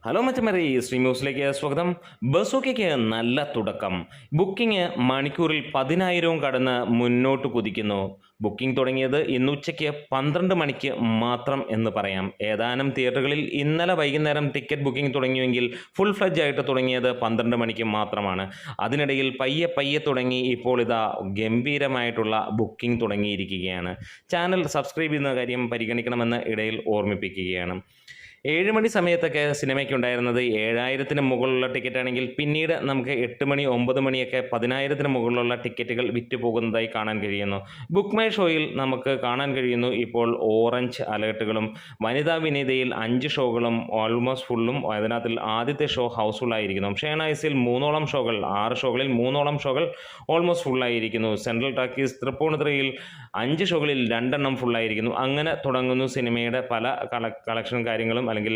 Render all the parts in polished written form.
Hello മച്ചമറി stream ന്യൂസിലേക്ക് സ്വാഗതം. ബസോക്കയ്ക്ക് നല്ല തുടക്കം. ബുക്കിംഗ് മണിക്കൂറിൽ 10,000 കടന്ന് മുന്നോട്ട് കുതിക്കുന്നു. ബുക്കിംഗ് തുടങ്ങിയത് ഇന്ന് ഉച്ചയ്ക്ക് 12 മണിക്ക് മാത്രം എന്ന് പറയാം. ഏതാനും തിയേറ്ററുകളിൽ ഇന്നലെ വൈകുന്നേരം ടിക്കറ്റ് ബുക്കിംഗ് തുടങ്ങിയെങ്കിൽ ഫുൾ ഫ്ലഡ്ജ് ആയിട്ട് തുടങ്ങിയത് 12 മണിക്ക് മാത്രമാണ്. അതിനിടയിൽ പയ്യെ തുടങ്ങി ഇപ്പോൾ ഇതാ ഗംഭീരമായിട്ടുള്ള ബുക്കിംഗ് തുടങ്ങിയിരിക്കുകയാണ്. ചാനൽ സബ്സ്ക്രൈബ് ചെയ്യുന്ന കാര്യം പരിഗണിക്കണമെന്ന് ഇടയിൽ ഓർമ്മിപ്പിക്കുകയാണ്. 7 മണി സമയത്തൊക്കെ സിനിമയ്ക്കുണ്ടായിരുന്നത് 7,000-ന് മുകളിലുള്ള ടിക്കറ്റ് ആണെങ്കിൽ പിന്നീട് നമുക്ക് 8 മണി 9 മണിയൊക്കെ 10,000-ന് മുകളിലുള്ള ടിക്കറ്റുകൾ വിറ്റ് പോകുന്നതായി കാണാൻ കഴിയുന്നു. ബുക്ക് മൈ ഷോയിൽ നമുക്ക് കാണാൻ കഴിയുന്നു ഇപ്പോൾ ഓറഞ്ച് അലേർട്ടുകളും വനിതാ വിനീതയിൽ 5 ഷോകളും ഓൾമോസ്റ്റ് ഫുള്ളും. അതിനകത്തിൽ ആദ്യത്തെ ഷോ ഹൗസ്ഫുള്ളായിരിക്കുന്നു. ഷേണായിസിൽ 3ഓളം ഷോകൾ, 6 ഷോകളിൽ 3ഓളം ഷോകൾ ഓൾമോസ്റ്റ് ഫുള്ളായിരിക്കുന്നു. സെൻട്രൽ ടാക്കീസ് തൃപ്പൂണിത്തുറയിൽ 5 ഷോകളിൽ 2 എണ്ണം ഫുള്ളായിരിക്കുന്നു. അങ്ങനെ തുടങ്ങുന്നു സിനിമയുടെ പല കളക്ഷൻ കാര്യങ്ങളും അല്ലെങ്കിൽ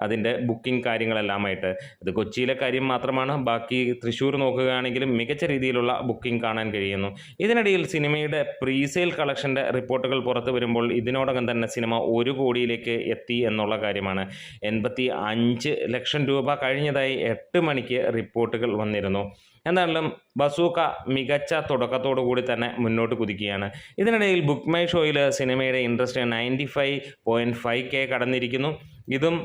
അതിൻ്റെ ബുക്കിംഗ് കാര്യങ്ങളെല്ലാമായിട്ട്. ഇത് കൊച്ചിയിലെ കാര്യം മാത്രമാണ്. ബാക്കി തൃശ്ശൂർ നോക്കുകയാണെങ്കിലും മികച്ച രീതിയിലുള്ള ബുക്കിംഗ് കാണാൻ കഴിയുന്നു. ഇതിനിടയിൽ സിനിമയുടെ പ്രീസെയിൽ കളക്ഷൻ്റെ റിപ്പോർട്ടുകൾ പുറത്തു വരുമ്പോൾ ഇതിനോടകം തന്നെ സിനിമ 1 കോടിയിലേക്ക് എത്തി എന്നുള്ള കാര്യമാണ്. 85 ലക്ഷം രൂപ കഴിഞ്ഞതായി 8 മണിക്ക് റിപ്പോർട്ടുകൾ വന്നിരുന്നു. എന്തായാലും ബസൂക്ക മികച്ച തുടക്കത്തോടു കൂടി തന്നെ മുന്നോട്ട് കുതിക്കുകയാണ്. ഇതിനിടയിൽ ബുക്ക് മൈ ഷോയിൽ സിനിമയുടെ ഇൻട്രസ്റ്റ് 95.5K കടന്നിരിക്കുന്നു. ഇതും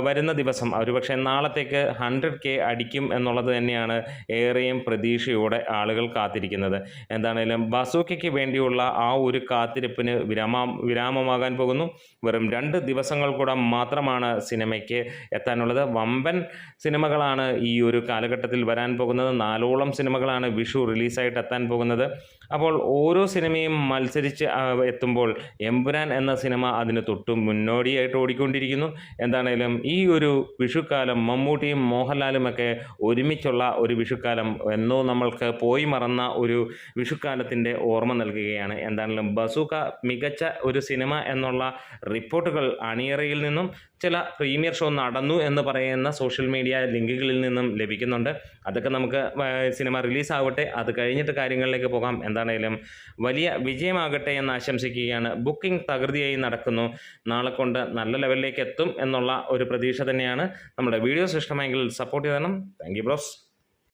വരുന്ന ദിവസം ഒരുപക്ഷെ നാളത്തേക്ക് 100K അടിക്കും എന്നുള്ളത് തന്നെയാണ് ഏറെയും പ്രതീക്ഷയോടെ ആളുകൾ കാത്തിരിക്കുന്നത്. എന്താണേലും ബസൂക്കയ്ക്ക് വേണ്ടിയുള്ള ആ ഒരു കാത്തിരിപ്പിന് വിരാമമാകാൻ പോകുന്നു. വെറും 2 ദിവസങ്ങൾ കൂടെ മാത്രമാണ് സിനിമയ്ക്ക് എത്താനുള്ളത്. വമ്പൻ സിനിമകളാണ് ഈ ഒരു കാലഘട്ടത്തിൽ വരാൻ പോകുന്നത്. 4ഓളം സിനിമകളാണ് വിഷു റിലീസായിട്ട് എത്താൻ പോകുന്നത്. അപ്പോൾ ഓരോ സിനിമയും മത്സരിച്ച് എത്തുമ്പോൾ എമ്പുരാൻ എന്ന സിനിമ അതിന് തൊട്ടും മുന്നോടിയായിട്ട് ഓടിക്കൊണ്ടിരിക്കുന്നു. എന്താണേലും ഈ ഒരു വിഷുക്കാലം മമ്മൂട്ടിയും മോഹൻലാലുമൊക്കെ ഒരുമിച്ചുള്ള ഒരു വിഷുക്കാലം എന്നോ നമ്മൾക്ക് പോയി മറന്ന ഒരു വിഷുക്കാലത്തിൻ്റെ ഓർമ്മ നൽകുകയാണ്. എന്താണേലും ബസൂക്ക മികച്ച ഒരു സിനിമ എന്നുള്ള റിപ്പോർട്ടുകൾ അണിയറയിൽ നിന്നും ചില പ്രീമിയർ ഷോ നടന്നു എന്ന് പറയുന്ന സോഷ്യൽ മീഡിയ ലിങ്കുകളിൽ നിന്നും ലഭിക്കുന്നുണ്ട്. അതൊക്കെ നമുക്ക് സിനിമ റിലീസാവട്ടെ, അത് കഴിഞ്ഞിട്ട് കാര്യങ്ങളിലേക്ക് പോകാം. എന്താണേലും വലിയ വിജയമാകട്ടെ എന്ന് ആശംസിക്കുകയാണ്. ബുക്കിംഗ് തകൃതിയായി നടക്കുന്നു. നാളെ കൊണ്ട് നല്ല ലെവലിലേക്ക് എത്തും എന്നുള്ള ഒരു പ്രതീക്ഷ തന്നെയാണ്. നമ്മുടെ വീഡിയോസ് ഇഷ്ടമെങ്കിൽ സപ്പോർട്ട് ചെയ്യണം. Thank you bros.